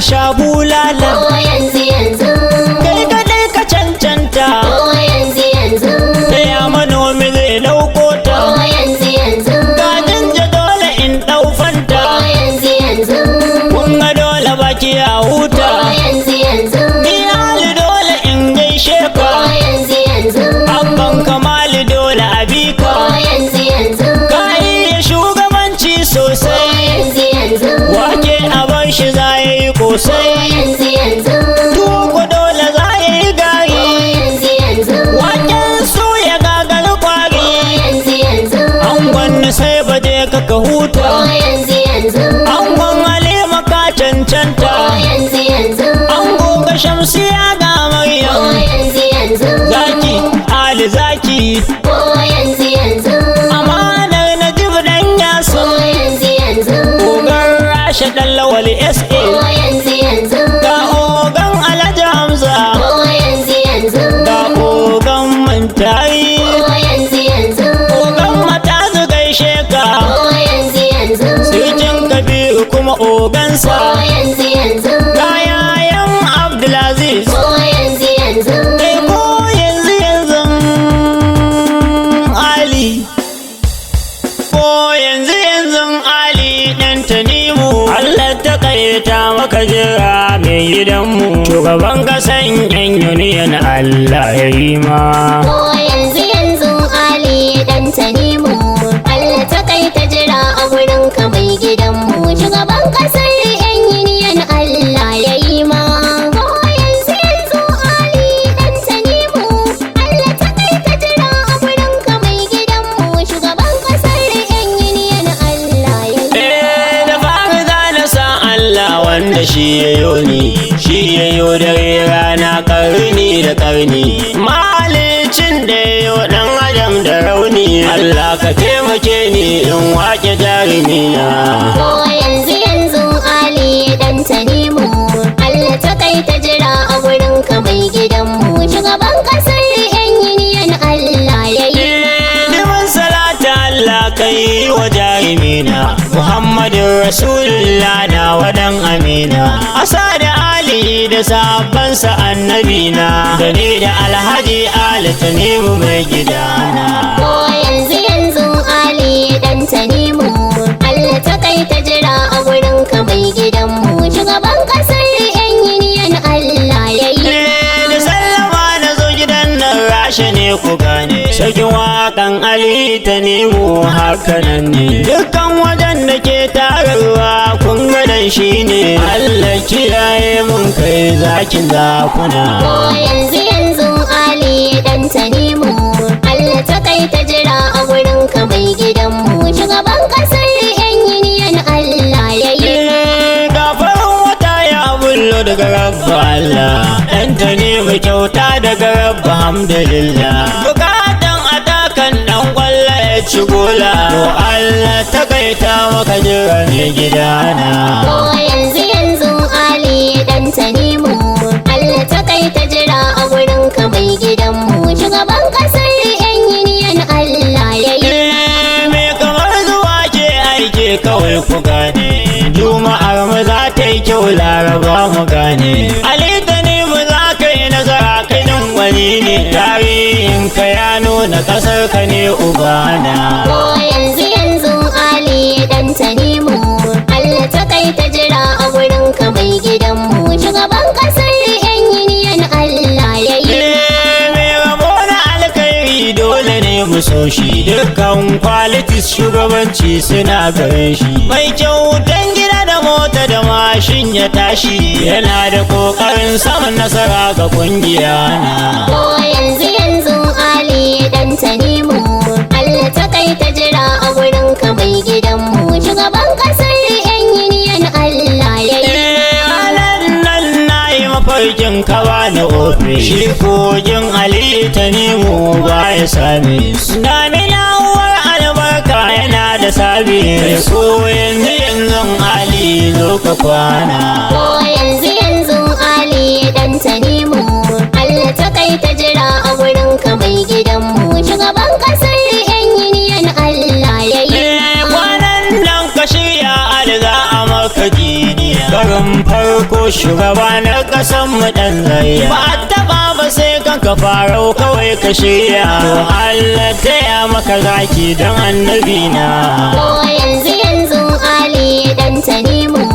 sha bulala. Ko yanzu yanzu. Kai kadai ka cancanta. Ko yanzu yanzu. Ya manomi zai dauko ta. Ko yanzu yanzu. Gajin ja dole in dau fanta. Ko yanzu yanzu. Kun ga dole baki ya huta. Ko yanzu yanzu. Ni Ali dole in gaishe ka. Ko yanzu yanzu. Abban Kamali dole a bi ka. Ko yanzu yanzu. Ka iya shugabanci Ko sosai. yanzu yanzu. Wake a bar shi za ya yi Ko kosai. yanzu yanzu. Tuwo dole za ya yi Ko gari. yanzu yanzu. Waken su ya gagar Ko kwari. yanzu yanzu. Angon sai ba je ka Ko huta. yanzu yanzu. Angon Halima ka Ko cancanta. yanzu yanzu. Ango ga Shamsiya ga Ko Maryam. yanzu yanzu. Zaki Ali zaki. Ko yanzu yanzu. Amanar Najib dan Ko Yasu. yanzu yanzu. Ogan Rasha dan Lawali Ko SA. yanzu yanzu. Ga ogan Alhaji Hamza. Ko yanzu yanzu. Ga ogan Muntayi. Ko yanzu yanzu. Ogan Matazu gaishe ka. Ko yanzu yanzu. Sirjin Kabiru kuma ogansa. Ko yanzu yanzu. Ga yayan Abdulaziz. Ko yanzu yanzu. Kai ko yanzu yanzu Ali. Ko yanzu yanzu Ali ɗan Tanimu. Allah ta kaita maka jira mai gidanmu. Shugaban kasan yan union Allah ya yi ma. Ko yanzu yanzu Ali dan Tanimu. Allah ta kai ta jira a wurin ka mai gidanmu. Shugaban kasar yan union Allah ya yi ma. Ko yanzu yanzu Ali dan Tanimu. Allah ta kai ta jira a wurin ka mai gidanmu. Shugaban kasar yan union Allah ya yi ma. Da fara zana san Allah wanda shi ya yo ni, shi ya yo dare rana karni da karni. Mahalicin da ya yo dan adam da rauni. Allah ka taimake ni in wake jarumina. Ko yanzu yanzu Ali dan Tanimu. Allah ta kai ta jira a wurin ka mai gidanmu. Shugaban kasar yan union Allah ya yi ma. Liman salata Allah kai wa jarumina. Muhammadin Rasulullah na wadan amina. Asa da Ali da sahabbansa annabina. Da ni da Alhaji Ali Tanimu mai gidana. Ko yanzu yanzu Ali dan Tanimu. Allah ta kai ta jira a wurin ka mai gidanmu. Shugaban kasar yan union Allah ya yi ma. Da sallama na zo gidan nan Rasha ne ku gane. Sarkin waƙan Ali Tanimu hakanan ne. Dukkan wajen da ke tararwa kun ga dan shi ne. Allah kiyaye mun kai zakin zakuna. Ko yanzu yanzu Ali dan Tanimu. Allah ta kai ta jira a wurin ka mai gidanmu. Shugaban kasar yan union Allah ya yi ma. Gafarin wata ya bullo daga rabba Allah. Dan Tanimu kyauta daga rabba hamdulillah. Bukatan atakan dan kwallo ya ci gola. To Allah ta kaita maka jira mai gidana. Ko yanzu yanzu Ali dan Tanimu. Allah ta kai ta jira a wurin ka mai gidanmu. Shugaban kasar yan union Allah ya yi ma. Me kamar zuwa ke aike kawai ku gane. Juma'ar mu za ta yi kyau Laraba mu gane. Ali Tanimu za ka yi nasara kai nan wani ne. Tarihin ka ya nuna kasar ka ne ubana. Ko yanzu yanzu Ali dan Tanimu. Allah ta kai ta jira a wurin ka mai gidanmu. Shugaban kasar yan union Allah ya yi ma. Me rabo na alkhairi dole ne mu so shi. Dukkan qualities shugabanci suna gare shi. Mai kyau dan gida da mota da mashin ya tashi. Yana da kokarin samun nasara ga kungiya na. Ko yanzu yanzu Ali dan Tanimu. Allah ta kai ta jira a wurin ka mai gidanmu. Shugaban kasar yan union Allah ya yi ma. Ranar nan na yi mafarkin ka bani ofe. Shi kogin Ali Tanimu ba ya same. Damina uwar albarka yana da sabi. Ko yanzu yanzu Ali zo ka kwana. Ko yanzu yanzu Ali dan Tanimu. Allah ta kai ta jira a wurin ka mai gidanmu. Shugaban kasar yan union Allah ya yi ma. Kwanan nan ka shirya alga a maka jiniya. Garin farko shugaba na ƙasan mu ɗan zayya. Ba a taɓa ba sai kanka farau kawai ka shirya. To Allah taya maka zaki don annabi na. Ko yanzu Ali dan Tanimu,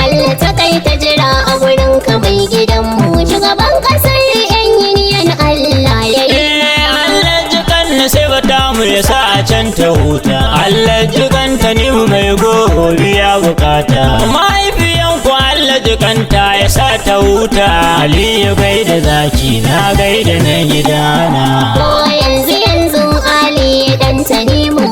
Allah ta kai ta jira a wurin ka mai gidanmu. Shugaban ƙasar yan yiniyan Allah ya yi. Allah jikan na sai bata mu ya sa a can ta huta. Allah jikan Tanimu mai gobe ya bukata. Mahaifiyan ku Allah jikanta ya sa ta huta. Aliyu gaida zaki na gaida na gidana. Ko yanzu Ali dan Tanimu,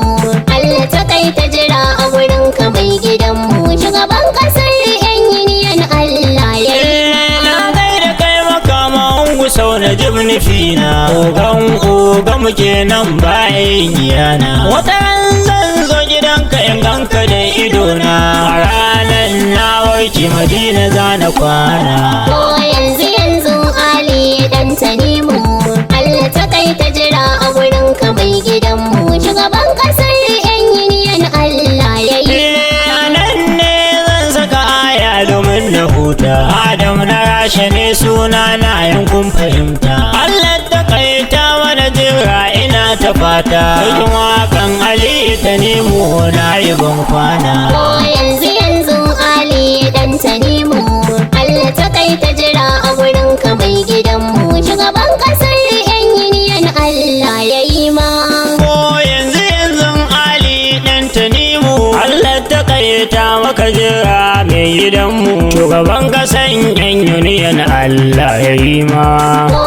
Allah ta kai ta jira a wurin ka mai gidanmu. Shugaban ƙasar yan yiniyan Allah ya yi. Na gaida kai makaman gusau na jibni fina. Ogan muke nan bayan iyana. Wata ran zan zo gidanka in ganka da idona. A ranar na warke Madina za na kwana. Ko yanzu Ali dan Tanimu, Allah ta kai ta jira a wurin ka mai gidanmu. Shugaban ƙasar yan yiniyan Allah ya yi. Nan ne zan saka aya domin na huta. Adam na rashe ne suna na yankun fahimta. Allah ta kai ta mana jira ina ta fata. Cikin wakan Ali Tanimu na yi ban kwana. Ko yanzu Ali dan Tanimu, Allah ta kai ta jira a wurin ka mai gidanmu. Shugaban ƙasar yan yiniyan Allah ya yi ma. Ko yanzu Ali dan Tanimu Allah ta kayyata maka jira mai gidanmu. Shugaban kasan yan yuniyan Allah ya yi ma. Ko